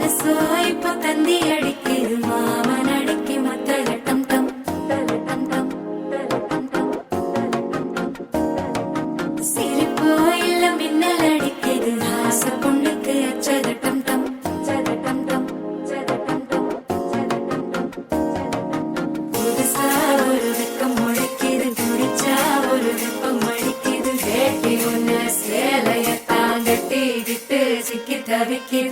இப்ப தந்தி அடிக்குது மாமன் அடிக்கு மத்தல டம் டம் டம் டம் சிரிப்போ இல்ல மின்னல் அடிக்குது ஆச பொண்ணுக்கு அச்சத டம் டம் டம் டம் புதுசா ஒரு வெக்கம் முளைக்குது குடிச்சா ஒரு வெப்பம் அடிக்குது வேட்டி ஒண்ணு சேலைய தாங்கட்டி விட்டு சிக்கி தவிக்குது